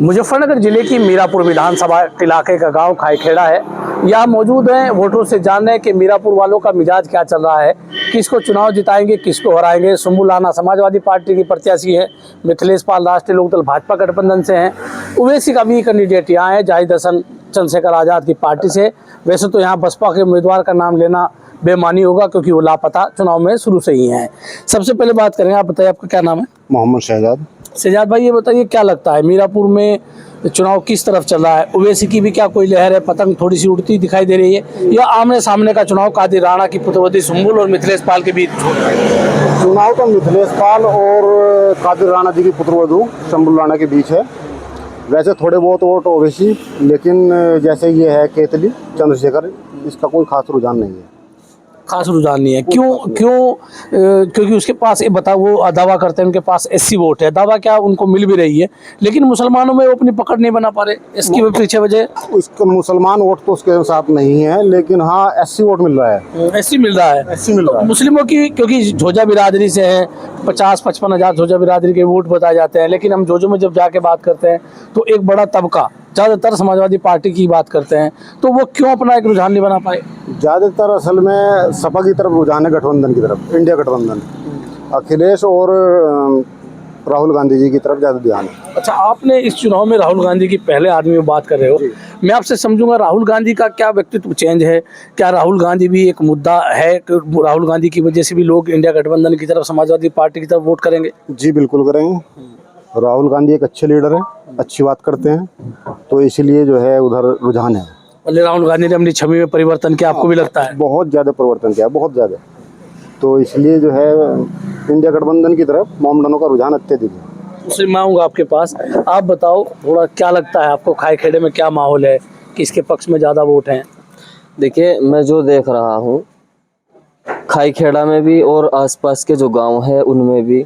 मुजफ्फरनगर जिले की मीरापुर विधानसभा इलाके का गांव खाईखेड़ा है। यहाँ मौजूद हैं, वोटरों से जान रहे हैं कि मीरापुर वालों का मिजाज क्या चल रहा है, किसको चुनाव जिताएंगे, किसको हराएंगे। सुम्बुल राणा समाजवादी पार्टी की प्रत्याशी है, मिथिलेश पाल राष्ट्रीय लोकदल भाजपा गठबंधन से हैं, उवैसी का भी कैंडिडेट यहाँ है जाहिद हसन चंद्रशेखर आज़ाद की पार्टी से। वैसे तो यहाँ बसपा के उम्मीदवार का नाम लेना बेमानी होगा क्योंकि वो लापता चुनाव में शुरू से ही हैं। सबसे पहले बात करेंगे, आप बताइए आपका क्या नाम है? मोहम्मद शहजाद। शहजाद भाई, ये बताइए क्या लगता है मीरापुर में चुनाव किस तरफ चल रहा है? उवैसी की भी क्या कोई लहर है? पतंग थोड़ी सी उड़ती दिखाई दे रही है या आमने सामने का चुनाव कादिर राणा की पुत्रवती सुम्बुल और मिथिलेश पाल के बीच? चुनाव तो मिथिलेश पाल और कादिर राणा जी की पुत्रवधू सुम्बुल राणा के बीच है। वैसे थोड़े बहुत वोट ओवैसी, लेकिन जैसे ये है केतली चंद्रशेखर, इसका कोई खास रुझान नहीं है। खास रुझान नहीं है, क्यों? क्योंकि उसके पास, ये बताओ, वो दावा करते हैं उनके पास 80 वोट है। दावा क्या, उनको मिल भी रही है, लेकिन मुसलमानों में वो अपनी पकड़ नहीं बना पा रहे। इसकी पीछे वजह उसका मुसलमान वोट तो उसके साथ नहीं है, लेकिन हाँ 80 वोट मिल रहा है। 80 मिल रहा है, 80 मिल रहा है। मुस्लिमों की, क्योंकि झोजा बिरादरी से है, 50-55 हज़ार झोजा बिरादरी के वोट बताए जाते हैं, लेकिन हम जोजो में जब जाके बात करते हैं तो एक बड़ा तबका ज़्यादातर समाजवादी पार्टी की बात करते हैं, तो वो क्यों अपना एक रुझान नहीं बना पाए? ज़्यादातर असल में सपा की तरफ रुझान है, गठबंधन की तरफ, इंडिया गठबंधन, अखिलेश और राहुल गांधी जी की तरफ ज़्यादा ध्यान है। अच्छा, आपने इस चुनाव में राहुल गांधी की पहले आदमी में बात कर रहे हो, मैं आपसे समझूंगा राहुल गांधी का क्या व्यक्तित्व चेंज है? क्या राहुल गांधी भी एक मुद्दा है कि राहुल गांधी की वजह से भी लोग इंडिया गठबंधन की तरफ, समाजवादी पार्टी की तरफ वोट करेंगे? जी बिल्कुल करेंगे। राहुल गांधी एक अच्छे लीडर हैं, अच्छी बात करते हैं, तो इसलिए जो है उधर रुझान है। मतलब राहुल गांधी ने अपनी छवि में परिवर्तन किया, आपको भी लगता है? बहुत ज़्यादा परिवर्तन किया, बहुत ज़्यादा। तो इसलिए जो है इंडिया गठबंधन की तरफ मोमडनों का रुझान अत्यधिक है। उससे मैं आऊँगा आपके पास, आप बताओ थोड़ा क्या लगता है आपको, खाईखेड़े में क्या माहौल है, किसके पक्ष में ज़्यादा वोट हैं? देखिए, मैं जो देख रहा हूँ खाईखेड़ा में भी और आसपास के जो गांव है उनमें भी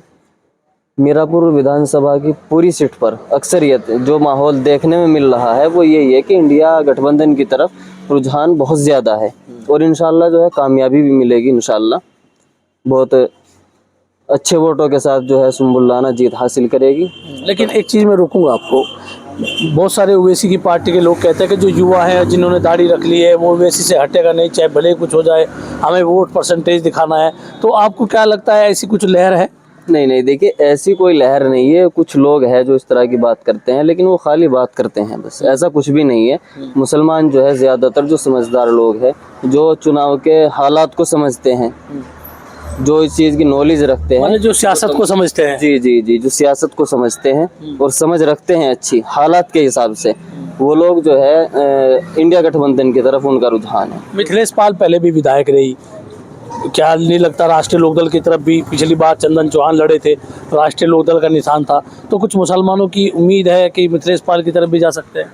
मीरापुर विधानसभा की पूरी सीट पर अक्सरियत जो माहौल देखने में मिल रहा है वो यही है कि इंडिया गठबंधन की तरफ रुझान बहुत ज़्यादा है और इंशाल्लाह जो है कामयाबी भी मिलेगी। इंशाल्लाह बहुत अच्छे वोटों के साथ जो है सुम्बुल राणा जीत हासिल करेगी। लेकिन एक चीज़ मैं रोकूंगा आपको, बहुत सारे ओवैसी की पार्टी के लोग कहते हैं कि जो युवा है, जिन्होंने दाढ़ी रख ली है, वो ओवैसी से हटेगा नहीं, चाहे भले ही कुछ हो जाए, हमें वोट परसेंटेज दिखाना है। तो आपको क्या लगता है, ऐसी कुछ लहर है? नहीं, देखिए ऐसी कोई लहर नहीं है। कुछ लोग हैं जो इस तरह की बात करते हैं, लेकिन वो खाली बात करते हैं बस, ऐसा कुछ भी नहीं है। मुसलमान जो है ज़्यादातर जो समझदार लोग हैं, जो चुनाव के हालात को समझते हैं, जो इस चीज़ की नॉलेज रखते हैं, जो सियासत को समझते हैं। जी, जो सियासत को समझते हैं और समझ रखते हैं अच्छी हालात के हिसाब से, वो लोग जो है इंडिया गठबंधन की तरफ उनका रुझान है। मिथिलेश पाल पहले भी विधायक रही, क्या नहीं लगता राष्ट्रीय लोकदल की तरफ भी पिछली बार चंदन चौहान लड़े थे, राष्ट्रीय लोकदल का निशान था, तो कुछ मुसलमानों की उम्मीद है कि मिथिलेश पाल की तरफ भी जा सकते हैं?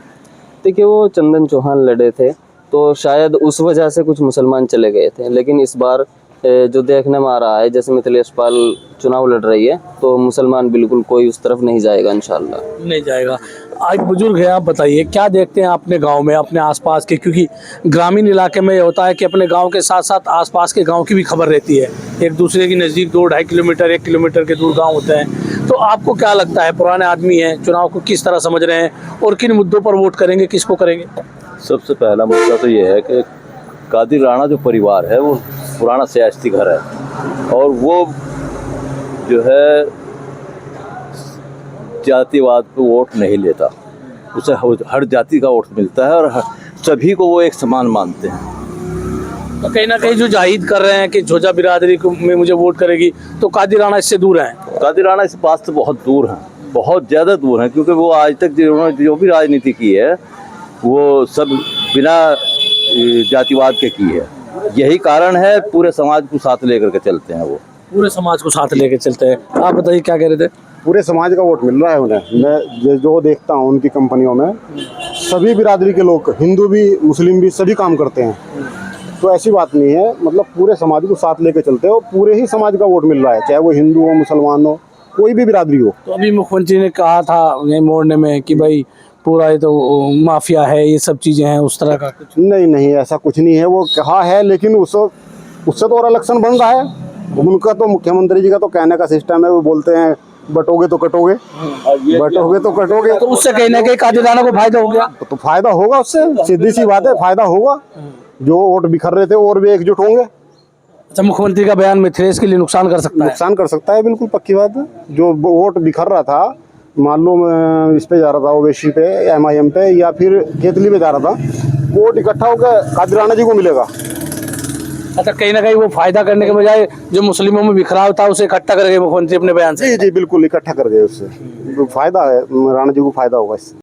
देखिए, वो चंदन चौहान लड़े थे तो शायद उस वजह से कुछ मुसलमान चले गए थे, लेकिन इस बार जो देखने में आ रहा है जैसे मिथिलेश पाल चुनाव लड़ रही है तो मुसलमान बिल्कुल कोई उस तरफ नहीं जाएगा, इंशाल्लाह नहीं जाएगा। आज बुजुर्ग है, आप बताइए क्या देखते हैं अपने गांव में, अपने आसपास के, क्योंकि ग्रामीण इलाके में ये होता है कि अपने गांव के साथ साथ आसपास के गांव की भी खबर रहती है, एक दूसरे के नज़दीक 2-2.5 किलोमीटर 1 किलोमीटर के दूर गाँव होते हैं। तो आपको क्या लगता है, पुराने आदमी हैं, चुनाव को किस तरह समझ रहे हैं और किन मुद्दों पर वोट करेंगे, किसको करेंगे? सबसे पहला मुद्दा तो ये है कि कादिर राणा जो परिवार है वो पुराना सियासती घर है और वो जो है जातिवाद पे वोट नहीं लेता, उसे हर जाति का वोट मिलता है और सभी को वो एक समान मानते हैं। तो कहीं ना कहीं जो जाहिद कर रहे हैं कि झोजा बिरादरी में मुझे वोट करेगी, तो कादिर राणा इससे दूर हैं? कादिर राणा इस बात से बहुत दूर हैं, बहुत ज़्यादा दूर हैं, क्योंकि वो आज तक जो भी राजनीति की है वो सब बिना जातिवाद के की है। यही कारण है, पूरे समाज को साथ लेकर के चलते हैं, वो पूरे समाज को साथ लेकर चलते हैं। आप बताइए क्या कह रहे थे? पूरे समाज का वोट मिल रहा है उन्हें। मैं जो देखता हूँ उनकी कंपनियों में सभी बिरादरी के लोग, हिंदू भी मुस्लिम भी, सभी काम करते हैं, तो ऐसी बात नहीं है। मतलब पूरे समाज को साथ लेके चलते हो, पूरे ही समाज का वोट मिल रहा है, चाहे वो हिंदू हो, मुसलमान हो, कोई भी बिरादरी हो। तो अभी मुख्यमंत्री ने कहा था ये मोड़ने में कि भाई पूरा ये तो माफिया है, ये सब चीज़ें हैं, उस तरह का कुछ? नहीं, ऐसा कुछ नहीं है। वो कहा है, लेकिन उससे तो और इलेक्शन बन रहा है। उनका तो मुख्यमंत्री जी का तो कहने का सिस्टम है, वो बोलते हैं बटोगे तो कटोगे, बटोगे तो कटोगे। तो उससे कहीं ना कहीं कादिराना को फायदा हो गया। तो फायदा होगा उससे, सीधी सी बात है, फायदा होगा। जो वोट बिखर रहे थे और भी एकजुट होंगे। अच्छा, मुख्यमंत्री का बयान मिथिलेश के लिए नुकसान कर सकता है। नुकसान कर सकता है, बिल्कुल पक्की बात है। जो वोट बिखर रहा था, मान लो मैं इस पे जा रहा था, ओवैसी पे, MIM पे, या फिर केतली पे जा रहा था, वोट इकट्ठा होकर कादिराना जी को मिलेगा। अच्छा, कहीं ना कहीं वो फायदा करने के बजाय जो मुस्लिमों में बिखराव था उसे इकट्ठा कर गए मुख्यमंत्री अपने बयान से। जी जी बिल्कुल, इकट्ठा कर गए उससे। फायदा है, राणा जी को फायदा होगा इससे।